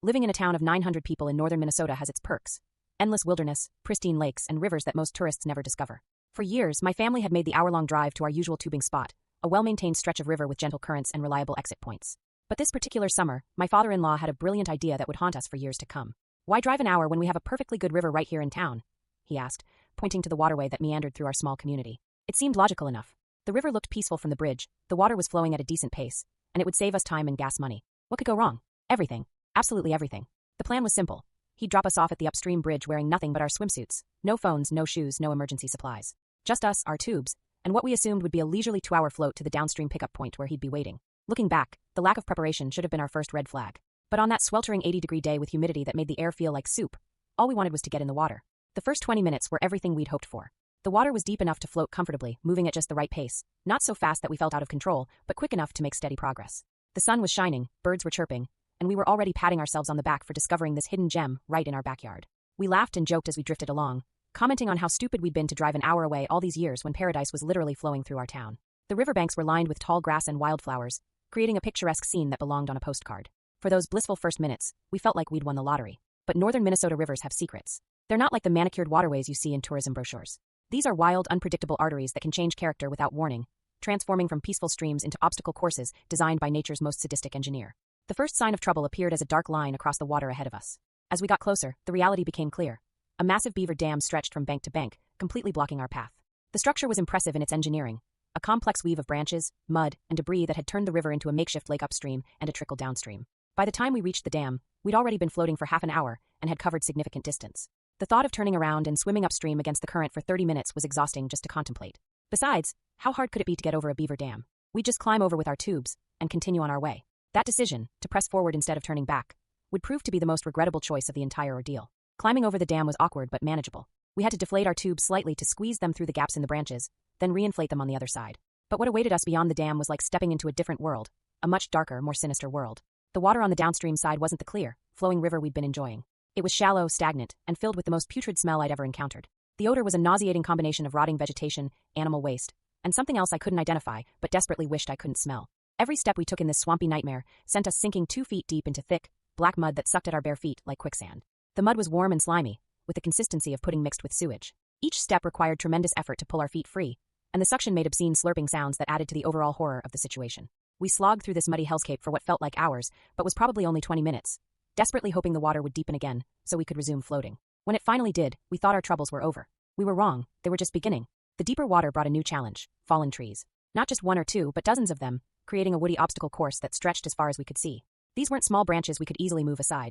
Living in a town of 900 people in northern Minnesota has its perks. Endless wilderness, pristine lakes, and rivers that most tourists never discover. For years, my family had made the hour-long drive to our usual tubing spot, a well-maintained stretch of river with gentle currents and reliable exit points. But this particular summer, my father-in-law had a brilliant idea that would haunt us for years to come. "Why drive an hour when we have a perfectly good river right here in town?" he asked, pointing to the waterway that meandered through our small community. It seemed logical enough. The river looked peaceful from the bridge, the water was flowing at a decent pace, and it would save us time and gas money. What could go wrong? Everything. Absolutely everything. The plan was simple. He'd drop us off at the upstream bridge wearing nothing but our swimsuits. No phones, no shoes, no emergency supplies. Just us, our tubes, and what we assumed would be a leisurely 2-hour float to the downstream pickup point where he'd be waiting. Looking back, the lack of preparation should have been our first red flag. But on that sweltering 80-degree day with humidity that made the air feel like soup, all we wanted was to get in the water. The first 20 minutes were everything we'd hoped for. The water was deep enough to float comfortably, moving at just the right pace, not so fast that we felt out of control, but quick enough to make steady progress. The sun was shining, birds were chirping, and we were already patting ourselves on the back for discovering this hidden gem right in our backyard. We laughed and joked as we drifted along, commenting on how stupid we'd been to drive an hour away all these years when paradise was literally flowing through our town. The riverbanks were lined with tall grass and wildflowers, creating a picturesque scene that belonged on a postcard. For those blissful first minutes, we felt like we'd won the lottery. But northern Minnesota rivers have secrets. They're not like the manicured waterways you see in tourism brochures. These are wild, unpredictable arteries that can change character without warning, transforming from peaceful streams into obstacle courses designed by nature's most sadistic engineer. The first sign of trouble appeared as a dark line across the water ahead of us. As we got closer, the reality became clear. A massive beaver dam stretched from bank to bank, completely blocking our path. The structure was impressive in its engineering, a complex weave of branches, mud, and debris that had turned the river into a makeshift lake upstream and a trickle downstream. By the time we reached the dam, we'd already been floating for half an hour and had covered significant distance. The thought of turning around and swimming upstream against the current for 30 minutes was exhausting just to contemplate. Besides, how hard could it be to get over a beaver dam? We'd just climb over with our tubes and continue on our way. That decision, to press forward instead of turning back, would prove to be the most regrettable choice of the entire ordeal. Climbing over the dam was awkward but manageable. We had to deflate our tubes slightly to squeeze them through the gaps in the branches, then reinflate them on the other side. But what awaited us beyond the dam was like stepping into a different world, a much darker, more sinister world. The water on the downstream side wasn't the clear, flowing river we'd been enjoying. It was shallow, stagnant, and filled with the most putrid smell I'd ever encountered. The odor was a nauseating combination of rotting vegetation, animal waste, and something else I couldn't identify but desperately wished I couldn't smell. Every step we took in this swampy nightmare sent us sinking 2 feet deep into thick, black mud that sucked at our bare feet like quicksand. The mud was warm and slimy, with the consistency of pudding mixed with sewage. Each step required tremendous effort to pull our feet free, and the suction made obscene slurping sounds that added to the overall horror of the situation. We slogged through this muddy hellscape for what felt like hours, but was probably only 20 minutes, desperately hoping the water would deepen again so we could resume floating. When it finally did, we thought our troubles were over. We were wrong, they were just beginning. The deeper water brought a new challenge: fallen trees. Not just one or two, but dozens of them, creating a woody obstacle course that stretched as far as we could see. These weren't small branches we could easily move aside.